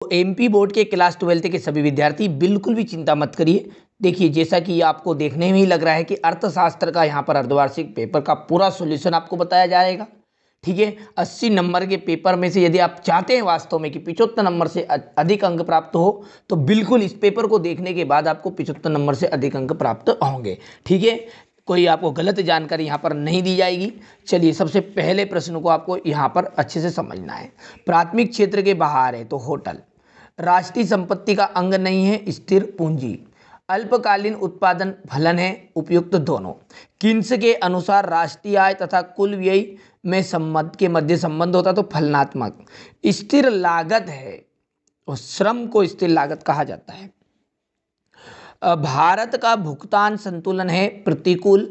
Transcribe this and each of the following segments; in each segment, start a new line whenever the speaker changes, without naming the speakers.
तो MP board के class 12 के सभी विद्यार्थी बिल्कुल भी चिंता मत करिए। देखिए, जैसा कि आपको देखने में ही लग रहा है कि अर्थशास्त्र का यहाँ पर अर्धवार्षिक पेपर का पूरा सॉल्यूशन आपको बताया जाएगा। ठीक है, 80 नंबर के पेपर में से यदि आप चाहते हैं वास्तव में कि 75 नंबर से अधिक अंक प्राप्त हो, तो बिल्कुल इस पेपर को देखने के बाद आपको 75 नंबर से अधिक अंक प्राप्त होंगे। ठीक है, कोई आपको गलत जानकारी यहाँ पर नहीं दी जाएगी। चलिए, सबसे पहले प्रश्न को आपको यहाँ पर अच्छे से समझना है। प्राथमिक क्षेत्र के बाहर है तो होटल, राष्ट्रीय संपत्ति का अंग नहीं है स्थिर पूंजी, अल्पकालीन उत्पादन फलन है उपयुक्त दोनों, किन्स के अनुसार राष्ट्रीय आय तथा कुल व्यय में संबंध के मध्य संबंध होता तो फलनात्मक, स्थिर लागत है और श्रम को स्थिर लागत कहा जाता है। भारत का भुगतान संतुलन है प्रतिकूल।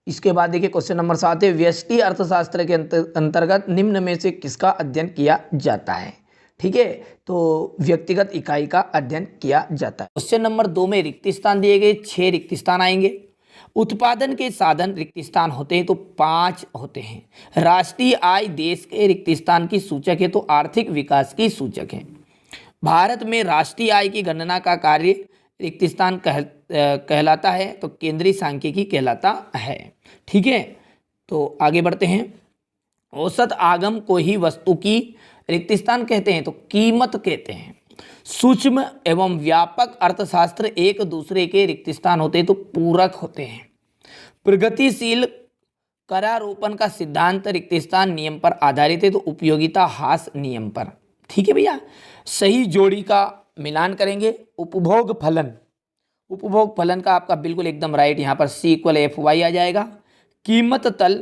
इसके बाद देखिए क्वेश्चन नंबर 7 है, व्यष्टि अर्थशास्त्र के अंतर्गत निम्न में से किसका अध्ययन किया जाता है। ठीक है, तो व्यक्तिगत इकाई का अध्ययन किया जाता है। क्वेश्चन नंबर 2 में रिक्त स्थान दिए गए, 6 रिक्त स्थान आएंगे। उत्पादन के साधन रिक्त स्थान होते हैं तो 5 होते हैं। राष्ट्रीय आय देश के रिक्त स्थान की सूचक है तो आर्थिक विकास की सूचक है। भारत में राष्ट्रीय आय की गणना का कार्य रिक्त स्थान कहलाता है तो केंद्रीय सांख्यिकी कहलाता है। ठीक है, तो आगे बढ़ते हैं। औसत आगम को ही वस्तु की रिक्त स्थान कहते हैं तो कीमत कहते हैं। सूक्ष्म एवं व्यापक अर्थशास्त्र एक दूसरे के रिक्त स्थान होते हैं तो पूरक होते हैं। प्रगतिशील करारोपण का सिद्धांत रिक्त स्थान नियम पर आधारित है तो उपयोगिता ह्रास नियम पर। ठीक है भैया, सही जोड़ी का मिलान करेंगे। उपभोग फलन, उपभोग फलन का आपका बिल्कुल एकदम राइट, यहाँ पर C = FY आ जाएगा। कीमत तल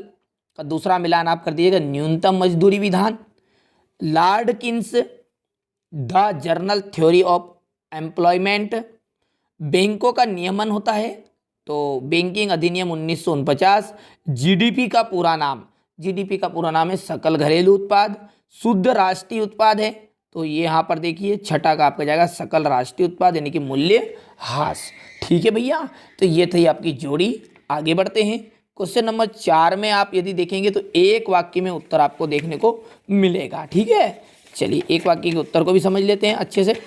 का दूसरा मिलान आप कर दीजिएगा न्यूनतम मजदूरी विधान। Lord Keynes the general theory of employment. बैंकों का नियमन होता है तो बैंकिंग अधिनियम 1949। जीडीपी का पूरा नाम, जीडीपी का पूरा नाम है सकल घरेलू उत्पाद। शुद्ध राष्ट्रीय उत्पाद है तो ये यहाँ पर देखिए छठा का आपका जाएगा सकल राष्ट्रीय उत्पाद यानी कि मूल्य ह्रास। ठीक है भैया, तो ये थी आपकी जोड़ी। आगे बढ़ते हैं। क्वेश्चन नंबर 4 में आप यदि देखेंगे तो एक वाक्य में उत्तर आपको देखने को मिलेगा। ठीक है, चलिए एक वाक्य के उत्तर को भी समझ लेते हैं अच्छे से।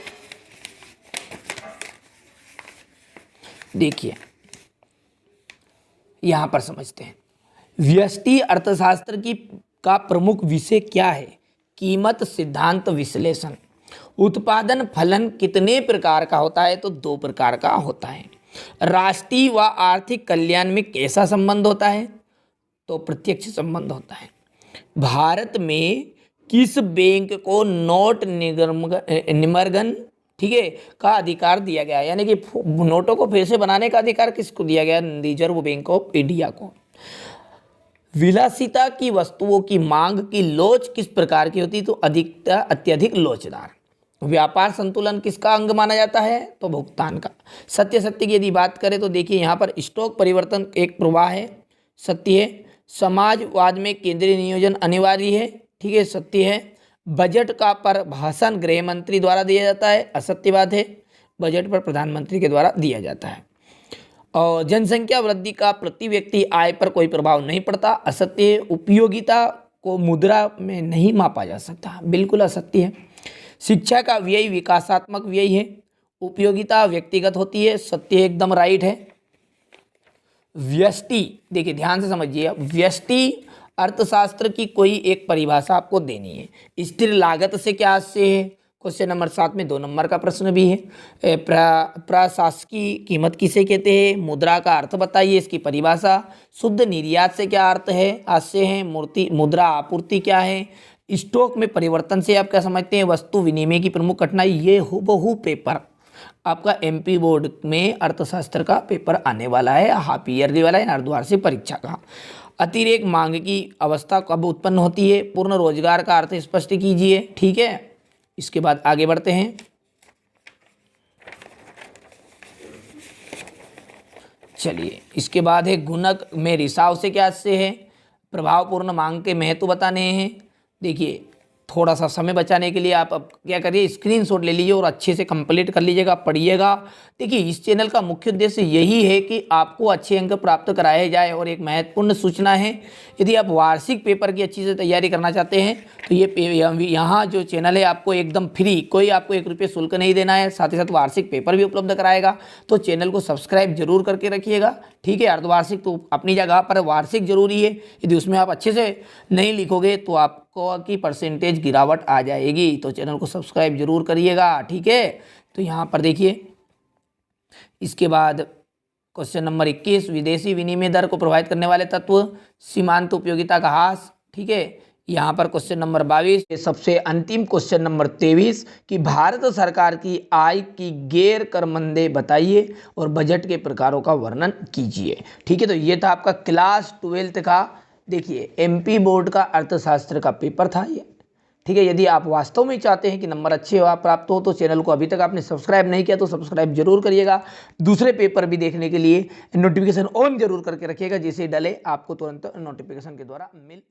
देखिए यहां पर समझते हैं, व्यष्टि अर्थशास्त्र की का प्रमुख विषय क्या है। कीमत सिद्धांत विश्लेषण। उत्पादन फलन कितने प्रकार का होता है तो 2 प्रकार का होता है। राष्ट्रीय व आर्थिक कल्याण में कैसा संबंध होता है तो प्रत्यक्ष संबंध होता है। भारत में किस बैंक को नोट निमर्गन, ठीक है, का अधिकार दिया गया, यानी कि नोटों को फिर से बनाने का अधिकार किसको दिया गया, रिजर्व बैंक ऑफ इंडिया को। विलासिता की वस्तुओं की मांग की लोच किस प्रकार की होती तो अधिकता अत्यधिक लोचदार। व्यापार संतुलन किसका अंग माना जाता है तो भुगतान का। सत्य सत्य की यदि बात करें तो देखिए यहाँ पर स्टॉक परिवर्तन एक प्रवाह है, सत्य है। समाजवाद में केंद्रीय नियोजन अनिवार्य है, ठीक है, सत्य है। बजट का पर भाषण गृह मंत्री द्वारा दिया जाता है, असत्य बात है। बजट पर प्रधानमंत्री के द्वारा दिया जाता है। और जनसंख्या वृद्धि का प्रति व्यक्ति आय पर कोई प्रभाव नहीं पड़ता, असत्य है। उपयोगिता को मुद्रा में नहीं मापा जा सकता, बिल्कुल असत्य है। शिक्षा का व्यय विकासात्मक व्यय है, उपयोगिता व्यक्तिगत होती है, सत्य एकदम राइट है। व्यष्टि, देखिए ध्यान से समझिए, व्यष्टि अर्थशास्त्र की कोई एक परिभाषा आपको देनी है। स्थिर लागत से क्या आशय है, क्वेश्चन नंबर 7 में 2 नंबर का प्रश्न भी है। प्रशासकीय कीमत किसे कहते हैं, मुद्रा का अर्थ बताइए, इसकी परिभाषा। शुद्ध निर्यात से क्या अर्थ है, आशय है। मुद्रा आपूर्ति क्या है। स्टॉक में परिवर्तन से आप क्या समझते हैं, वस्तु विनिमय की प्रमुख घटनाएं। ये हूबहू पेपर आपका एमपी बोर्ड में अर्थशास्त्र का पेपर आने वाला है, हाफ ईयरली वाला है, अर्धवार्षिक परीक्षा का। अतिरेक मांग की अवस्था कब उत्पन्न होती है, पूर्ण रोजगार का अर्थ स्पष्ट कीजिए, ठीक है। इसके बाद आगे बढ़ते हैं। चलिए इसके बाद है गुणक में रिसाव से क्या से है, प्रभावपूर्ण मांग के महत्व बताने हैं। देखिए थोड़ा सा समय बचाने के लिए आप अब क्या करिए, स्क्रीनशॉट ले लीजिए और अच्छे से कंप्लीट कर लीजिएगा, पढ़िएगा। देखिए इस चैनल का मुख्य उद्देश्य यही है कि आपको अच्छे अंक प्राप्त कराए जाए। और एक महत्वपूर्ण सूचना है, यदि आप वार्षिक पेपर की अच्छी से तैयारी करना चाहते हैं तो यहाँ जो चैनल है आपको एकदम फ्री, कोई आपको 1 रुपये शुल्क नहीं देना है, साथ ही साथ वार्षिक पेपर भी उपलब्ध कराएगा। तो चैनल को सब्सक्राइब जरूर करके रखिएगा, ठीक है। अर्धवार्षिक तो अपनी जगह पर, वार्षिक जरूरी है। यदि उसमें आप अच्छे से नहीं लिखोगे तो आपको की परसेंटेज गिरावट आ जाएगी। तो चैनल को सब्सक्राइब जरूर करिएगा, ठीक है। तो यहाँ पर देखिए, इसके बाद क्वेश्चन नंबर 21, विदेशी विनिमय दर को प्रभावित करने वाले तत्व, सीमांत उपयोगिता का ह्रास, ठीक है। यहाँ पर क्वेश्चन नंबर 22, सबसे अंतिम क्वेश्चन नंबर 23 कि भारत सरकार की आय की गैर करमंदे बताइए और बजट के प्रकारों का वर्णन कीजिए, ठीक है। तो ये था आपका क्लास 12th का, देखिए एमपी बोर्ड का अर्थशास्त्र का पेपर था ये, ठीक है। यदि आप वास्तव में चाहते हैं कि नंबर अच्छे प्राप्त हो तो चैनल को अभी तक आपने सब्सक्राइब नहीं किया तो सब्सक्राइब जरूर करिएगा। दूसरे पेपर भी देखने के लिए नोटिफिकेशन ऑन जरूर करके रखिएगा, जिसे डले आपको तुरंत नोटिफिकेशन के द्वारा मिल